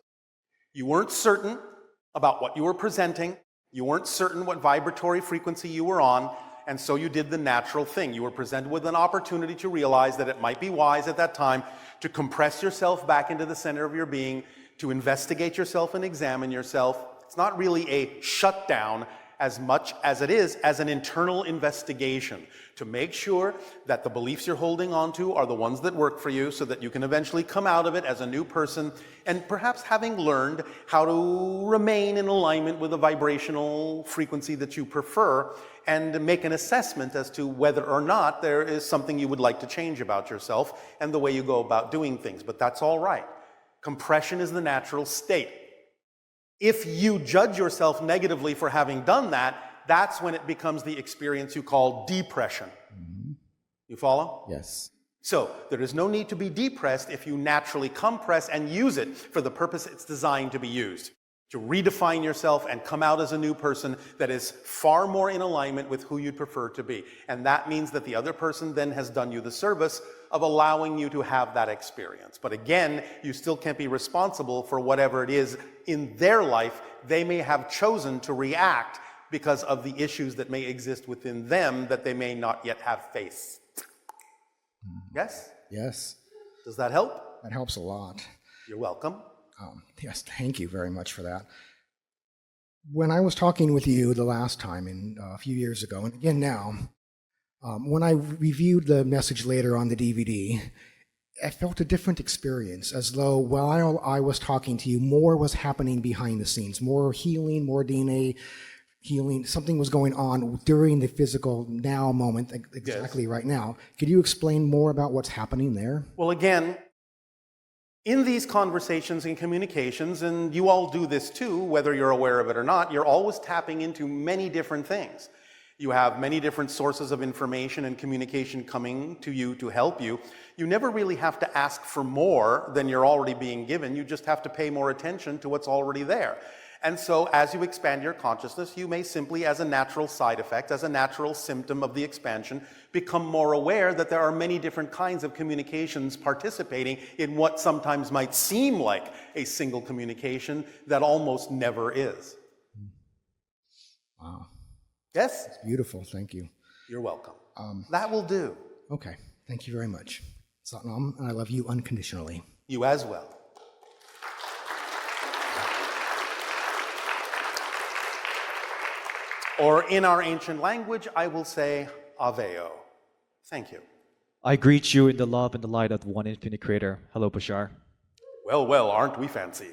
you weren't certain about what you were presenting, you weren't certain what vibratory frequency you were on, and so you did the natural thing. You were presented with an opportunity to realize that it might be wise at that time to compress yourself back into the center of your being, to investigate yourself and examine yourself. It's not really a shutdown as much as it is as an internal investigation to make sure that the beliefs you're holding on to are the ones that work for you, so that you can eventually come out of it as a new person, and perhaps having learned how to remain in alignment with a vibrational frequency that you prefer, and make an assessment as to whether or not there is something you would like to change about yourself and the way you go about doing things. But that's all right. Compression is the natural state. If you judge yourself negatively for having done that, that's when it becomes the experience you call depression. You follow? Yes. So there is no need to be depressed if you naturally compress and use it for the purpose it's designed to be used, to redefine yourself and come out as a new person that is far more in alignment with who you'd prefer to be. And that means that the other person then has done you the service of allowing you to have that experience. But again, you still can't be responsible for whatever it is in their life they may have chosen to react because of the issues that may exist within them that they may not yet have faced. Yes? Yes. Does that help? That helps a lot. You're welcome. Yes, thank you very much for that. When I was talking with you the last time, a few years ago, and again now, when I reviewed the message later on the DVD, I felt a different experience, as though while I was talking to you, more was happening behind the scenes, more healing, more DNA healing. Something was going on during the physical now moment, exactly right now. Could you explain more about what's happening there? Well, again, In these conversations and communications, and you all do this too, whether you're aware of it or not, you're always tapping into many different things. You have many different sources of information and communication coming to you to help you. You never really have to ask for more than you're already being given. You just have to pay more attention to what's already there. And so as you expand your consciousness, you may simply, as a natural side effect, as a natural symptom of the expansion, become more aware that there are many different kinds of communications participating in what sometimes might seem like a single communication that almost never is. Wow. Yes? It's beautiful. Thank you. You're welcome. That will do. Okay. Thank you very much. Satnam, and I love you unconditionally. You as well. Or in our ancient language, I will say, Aveo. Thank you. I greet you in the love and the light of the one infinite creator. Hello, Bashar. Well, well, aren't we fancy?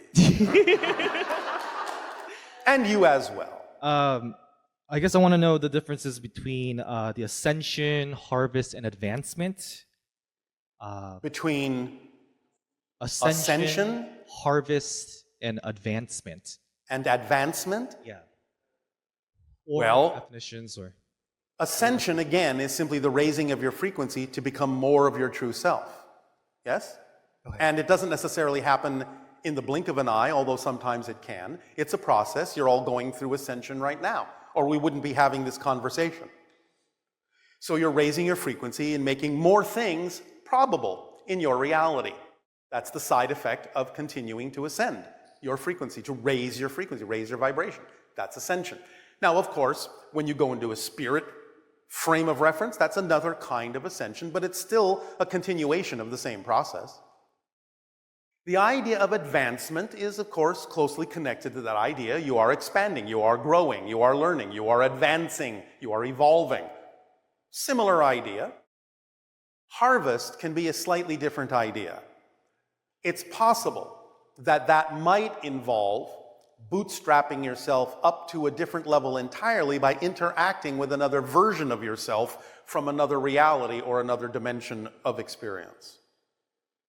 And you as well. I guess I want to know the differences between the ascension, harvest, and advancement. Between ascension, harvest, and advancement. And advancement? Yeah. Or well, definitions or ascension, again, is simply the raising of your frequency to become more of your true self. Yes? And it doesn't necessarily happen in the blink of an eye, although sometimes it can. It's a process. You're all going through ascension right now, or we wouldn't be having this conversation. So you're raising your frequency and making more things probable in your reality. That's the side effect of continuing to ascend your frequency, to raise your frequency, raise your vibration. That's ascension. Now, of course, when you go into a spirit frame of reference, that's another kind of ascension, but it's still a continuation of the same process. The idea of advancement is, of course, closely connected to that idea. You are expanding, you are growing, you are learning, you are advancing, you are evolving. Similar idea. Harvest can be a slightly different idea. It's possible that that might involve bootstrapping yourself up to a different level entirely by interacting with another version of yourself from another reality or another dimension of experience.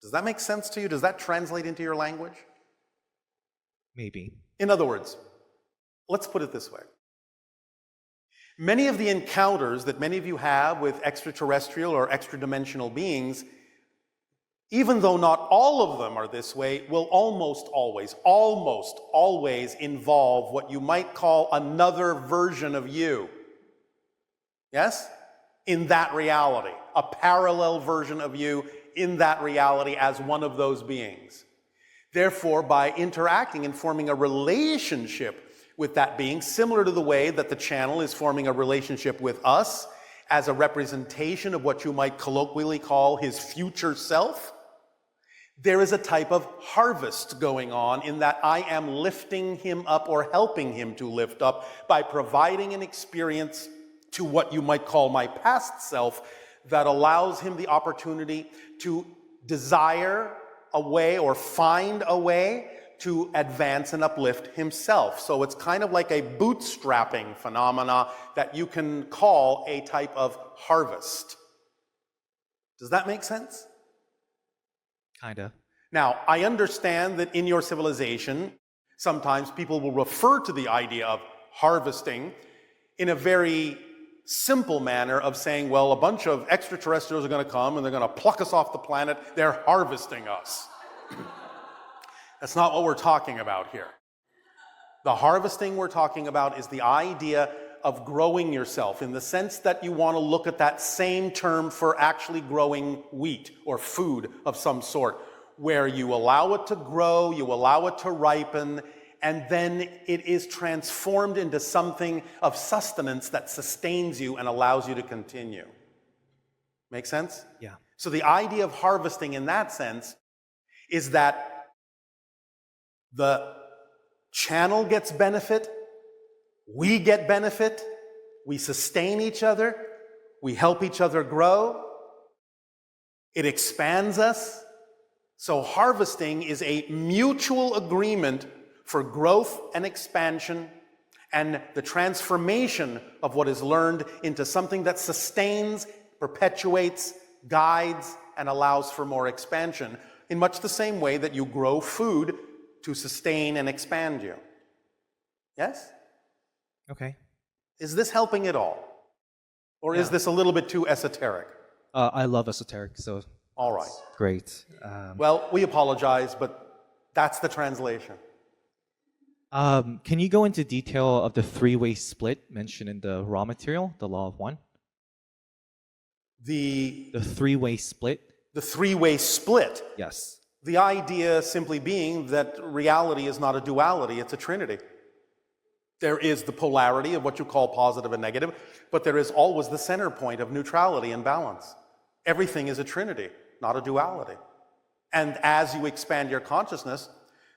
Does that make sense to you? Does that translate into your language? maybe. In other words, let's put it this way. Many of the encounters that many of you have with extraterrestrial or extra-dimensional beings, even though not all of them are this way, will almost always involve what you might call another version of you. Yes? In that reality. A parallel version of you in that reality as one of those beings. Therefore, by interacting and forming a relationship with that being, similar to the way that the channel is forming a relationship with us as a representation of what you might colloquially call his future self, there is a type of harvest going on in that I am lifting him up or helping him to lift up by providing an experience to what you might call my past self that allows him the opportunity to desire a way or find a way to advance and uplift himself. So it's kind of like a bootstrapping phenomena that you can call a type of harvest. Does that make sense? Kinda. Now, I understand that in your civilization, sometimes people will refer to the idea of harvesting in a very simple manner of saying, well, a bunch of extraterrestrials are going to come and they're going to pluck us off the planet. They're harvesting us. That's not what we're talking about here. The harvesting we're talking about is the idea of growing yourself in the sense that you want to look at that same term for actually growing wheat or food of some sort, where you allow it to grow, you allow it to ripen, and then it is transformed into something of sustenance that sustains you and allows you to continue. Make sense? Yeah. So the idea of harvesting in that sense is that the channel gets benefit, we get benefit, we sustain each other, we help each other grow, it expands us. So harvesting is a mutual agreement for growth and expansion and the transformation of what is learned into something that sustains, perpetuates, guides, and allows for more expansion, in much the same way that you grow food to sustain and expand you. Yes? Okay. Is this helping at all? Or is this a little bit too esoteric? I love esoteric, so All right. great. Well, we apologize, but that's the translation. Can you go into detail of the three-way split mentioned in the raw material, the law of one? The three-way split? The three-way split. Yes. The idea simply being that reality is not a duality, it's a trinity. There is the polarity of what you call positive and negative, but there is always the center point of neutrality and balance. Everything is a trinity, not a duality. And as you expand your consciousness,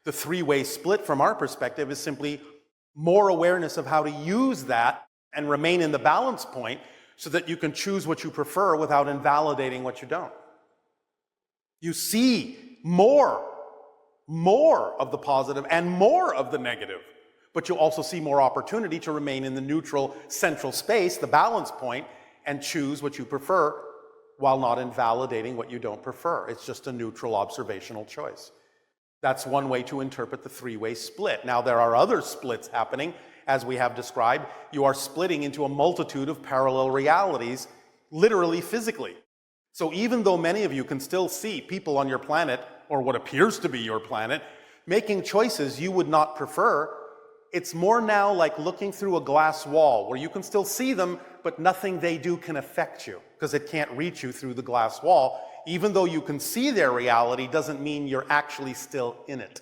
the three-way split from our perspective is simply more awareness of how to use that and remain in the balance point so that you can choose what you prefer without invalidating what you don't. You see more of the positive and more of the negative, but you also see more opportunity to remain in the neutral central space, the balance point, and choose what you prefer while not invalidating what you don't prefer. It's just a neutral observational choice. That's one way to interpret the three-way split. Now, there are other splits happening, as we have described. You are splitting into a multitude of parallel realities, literally physically. So even though many of you can still see people on your planet, or what appears to be your planet, making choices you would not prefer, it's more now like looking through a glass wall, where you can still see them, but nothing they do can affect you, because it can't reach you through the glass wall. Even though you can see their reality, doesn't mean you're actually still in it.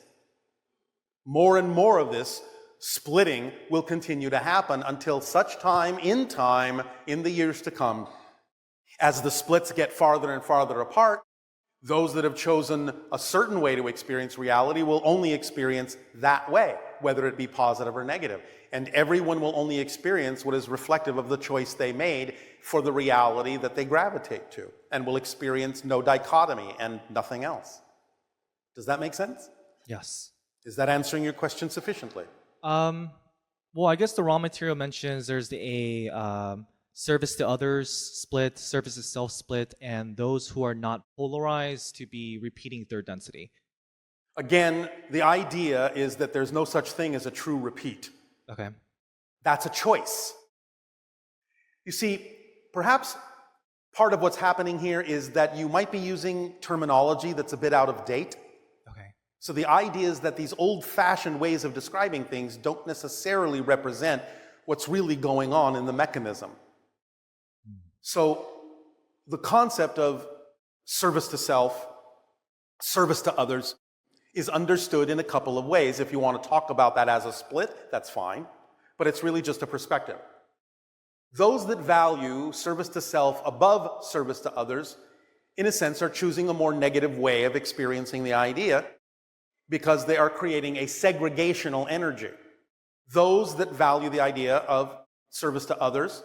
More and more of this splitting will continue to happen until such time, in the years to come, as the splits get farther and farther apart, those that have chosen a certain way to experience reality will only experience that way, whether it be positive or negative. And everyone will only experience what is reflective of the choice they made for the reality that they gravitate to, and will experience no dichotomy and nothing else. Does that make sense? Yes. Is that answering your question sufficiently? Well, I guess the raw material mentions there's a service to others split, service to self split, and those who are not polarized to be repeating third density. Again, the idea is that there's no such thing as a true repeat. Okay. That's a choice. You see, perhaps part of what's happening here is that you might be using terminology that's a bit out of date. Okay. So the idea is that these old-fashioned ways of describing things don't necessarily represent what's really going on in the mechanism. So the concept of service to self, service to others, is understood in a couple of ways. If you want to talk about that as a split, that's fine, but it's really just a perspective. Those that value service to self above service to others, in a sense, are choosing a more negative way of experiencing the idea because they are creating a segregational energy. Those that value the idea of service to others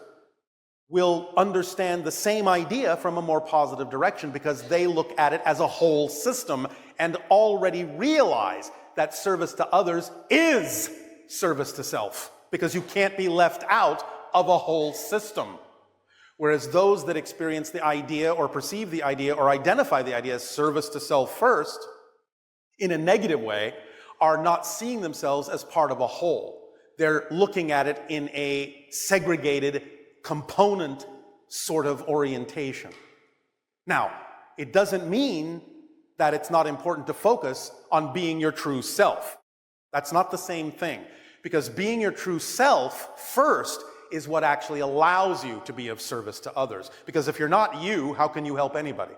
will understand the same idea from a more positive direction because they look at it as a whole system and already realize that service to others is service to self, because you can't be left out of a whole system. Whereas those that experience the idea or perceive the idea or identify the idea as service to self first, in a negative way, are not seeing themselves as part of a whole. They're looking at it in a segregated component sort of orientation. Now, it doesn't mean that it's not important to focus on being your true self. That's not the same thing, because being your true self first is what actually allows you to be of service to others. Because if you're not you, how can you help anybody?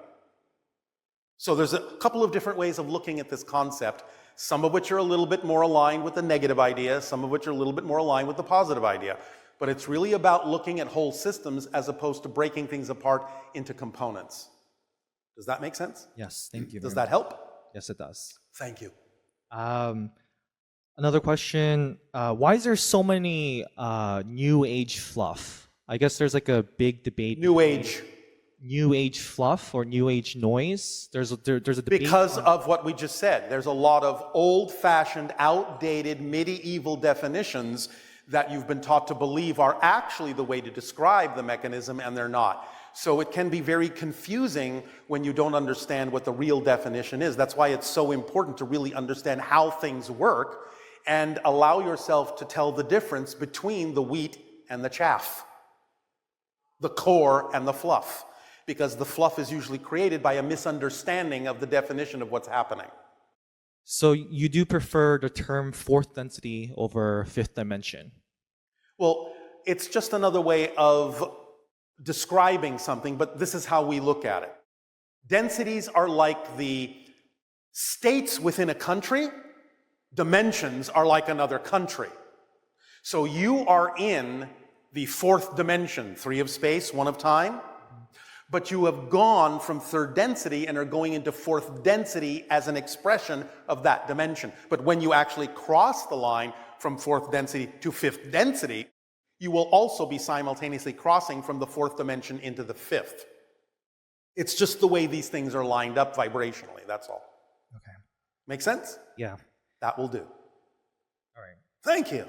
So there's a couple of different ways of looking at this concept, some of which are a little bit more aligned with the negative idea, some of which are a little bit more aligned with the positive idea. But it's really about looking at whole systems as opposed to breaking things apart into components. Does that make sense? Yes, thank you. Does that help? Yes, it does. Thank you. Another question, why is there so many New Age fluff? I guess there's like a big debate. New Age fluff or New Age noise? There's a debate. Because of what we just said. There's a lot of old-fashioned, outdated, medieval definitions that you've been taught to believe are actually the way to describe the mechanism, and they're not. So it can be very confusing when you don't understand what the real definition is. That's why it's so important to really understand how things work and allow yourself to tell the difference between the wheat and the chaff, the core and the fluff, because the fluff is usually created by a misunderstanding of the definition of what's happening. So you do prefer the term fourth density over fifth dimension? Well, it's just another way of describing something, but this is how we look at it. Densities are like the states within a country. Dimensions are like another country. So you are in the fourth dimension, 3 of space, 1 of time, but you have gone from third density and are going into fourth density as an expression of that dimension. But when you actually cross the line from fourth density to fifth density, you will also be simultaneously crossing from the fourth dimension into the fifth. It's just the way these things are lined up vibrationally, that's all. Okay. Make sense? Yeah. That will do. All right. Thank you.